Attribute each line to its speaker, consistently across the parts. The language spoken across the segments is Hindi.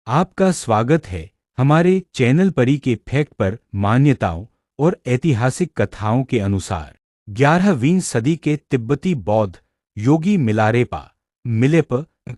Speaker 1: आपका स्वागत है हमारे चैनल परी के फैक्ट पर। मान्यताओं और ऐतिहासिक कथाओं के अनुसार 11वीं सदी के तिब्बती बौद्ध योगी मिलारेपा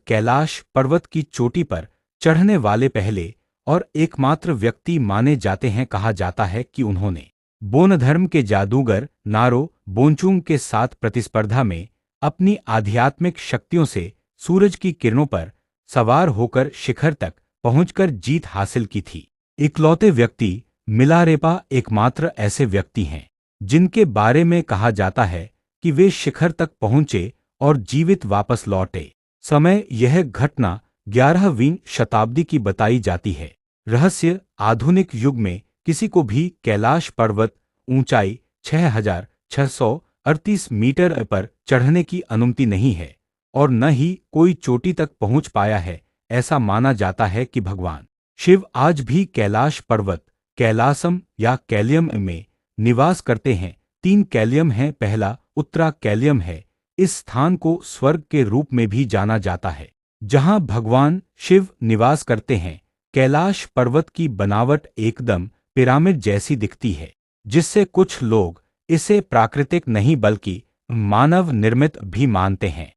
Speaker 1: कैलाश पर्वत की चोटी पर चढ़ने वाले पहले और एकमात्र व्यक्ति माने जाते हैं। कहा जाता है कि उन्होंने बोन धर्म के जादूगर नारो बोनचुंग के साथ प्रतिस्पर्धा में अपनी आध्यात्मिक शक्तियों से सूरज की किरणों पर सवार होकर शिखर तक पहुंचकर जीत हासिल की थी। इकलौते व्यक्ति मिलारेपा एकमात्र ऐसे व्यक्ति हैं जिनके बारे में कहा जाता है कि वे शिखर तक पहुंचे और जीवित वापस लौटे। समय यह घटना 11वीं शताब्दी की बताई जाती है। रहस्य आधुनिक युग में किसी को भी कैलाश पर्वत ऊंचाई 6,638 मीटर पर चढ़ने की अनुमति नहीं है और न ही कोई चोटी तक पहुंच पाया है। ऐसा माना जाता है कि भगवान शिव आज भी कैलाश पर्वत कैलासम या कैलियम में निवास करते हैं। 3 कैलियम हैं। पहला उत्तरा कैलियम है। इस स्थान को स्वर्ग के रूप में भी जाना जाता है जहां भगवान शिव निवास करते हैं। कैलाश पर्वत की बनावट एकदम पिरामिड जैसी दिखती है, जिससे कुछ लोग इसे प्राकृतिक नहीं बल्कि मानव निर्मित भी मानते हैं।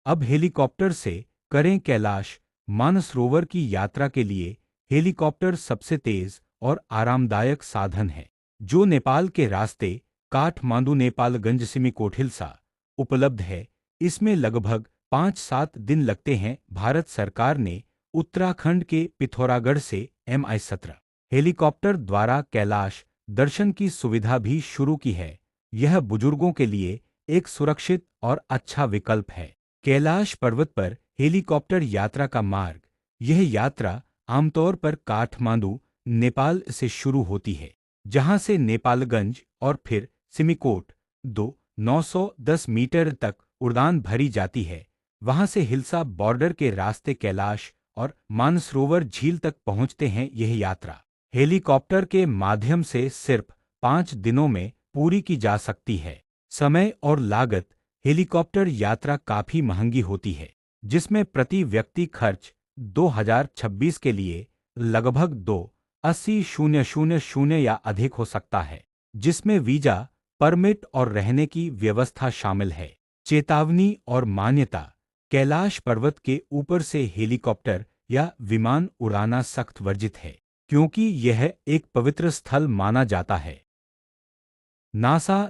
Speaker 1: अब हेलीकॉप्टर से करें कैलाश मानसरोवर की यात्रा के लिए हेलीकॉप्टर सबसे तेज और आरामदायक साधन है जो नेपाल के रास्ते काठमांडू नेपालगंज सिमिकोट-हिल्सा उपलब्ध है। इसमें लगभग 5-7 दिन लगते हैं। भारत सरकार ने उत्तराखंड के पिथौरागढ़ से Mi-17 हेलीकॉप्टर द्वारा कैलाश दर्शन की सुविधा भी शुरू की है। यह बुजुर्गों के लिए एक सुरक्षित और अच्छा विकल्प है। कैलाश पर्वत पर हेलीकॉप्टर यात्रा का मार्ग। यह यात्रा आमतौर पर काठमांडू नेपाल से शुरू होती है, जहां से नेपालगंज और फिर सिमिकोट 910 मीटर तक उड़ान भरी जाती है। वहां से हिल्सा बॉर्डर के रास्ते कैलाश और मानसरोवर झील तक पहुंचते हैं। यह यात्रा हेलीकॉप्टर के माध्यम से सिर्फ 5 दिनों में पूरी की जा सकती है। समय और लागत हेलीकॉप्टर यात्रा काफी महंगी होती है, जिसमें प्रति व्यक्ति खर्च 2026 के लिए लगभग 2,80,000 या अधिक हो सकता है, जिसमें वीजा, परमिट और रहने की व्यवस्था शामिल है। चेतावनी और मान्यता। कैलाश पर्वत के ऊपर से हेलीकॉप्टर या विमान उड़ाना सख्त वर्जित है, क्योंकि यह एक पवित्र स्थल माना जाता है। नासा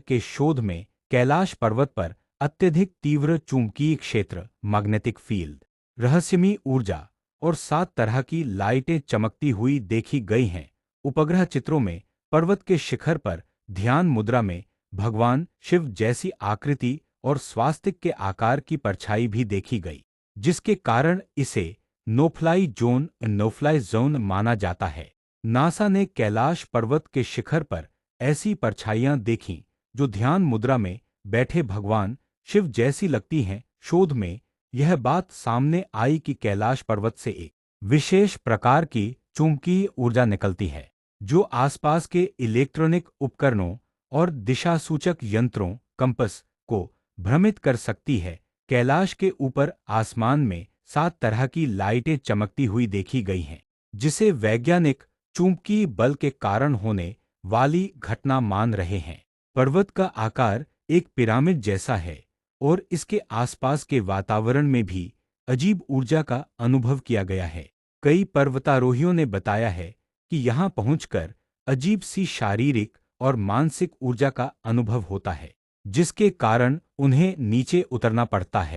Speaker 1: के शोध में कैलाश पर्वत पर अत्यधिक तीव्र चुंबकीय क्षेत्र मैग्नेटिक फील्ड, रहस्यमयी ऊर्जा और 7 तरह की लाइटें चमकती हुई देखी गई हैं। उपग्रह चित्रों में पर्वत के शिखर पर ध्यान मुद्रा में भगवान शिव जैसी आकृति और स्वास्तिक के आकार की परछाई भी देखी गई, जिसके कारण इसे नो फ्लाई जोन माना जाता है। नासा ने कैलाश पर्वत के शिखर पर ऐसी परछाइयां देखीं जो ध्यान मुद्रा में बैठे भगवान शिव जैसी लगती हैं। शोध में यह बात सामने आई कि कैलाश पर्वत से एक विशेष प्रकार की चुंबकीय ऊर्जा निकलती है जो आसपास के इलेक्ट्रॉनिक उपकरणों और दिशासूचक यंत्रों कंपस को भ्रमित कर सकती है। कैलाश के ऊपर आसमान में 7 तरह की लाइटें चमकती हुई देखी गई हैं, जिसे वैज्ञानिक चुंबकीय बल के कारण होने वाली घटना मान रहे हैं। पर्वत का आकार एक पिरामिड जैसा है और इसके आसपास के वातावरण में भी अजीब ऊर्जा का अनुभव किया गया है। कई पर्वतारोहियों ने बताया है कि यहां पहुंचकर अजीब सी शारीरिक और मानसिक ऊर्जा का अनुभव होता है, जिसके कारण उन्हें नीचे उतरना पड़ता है।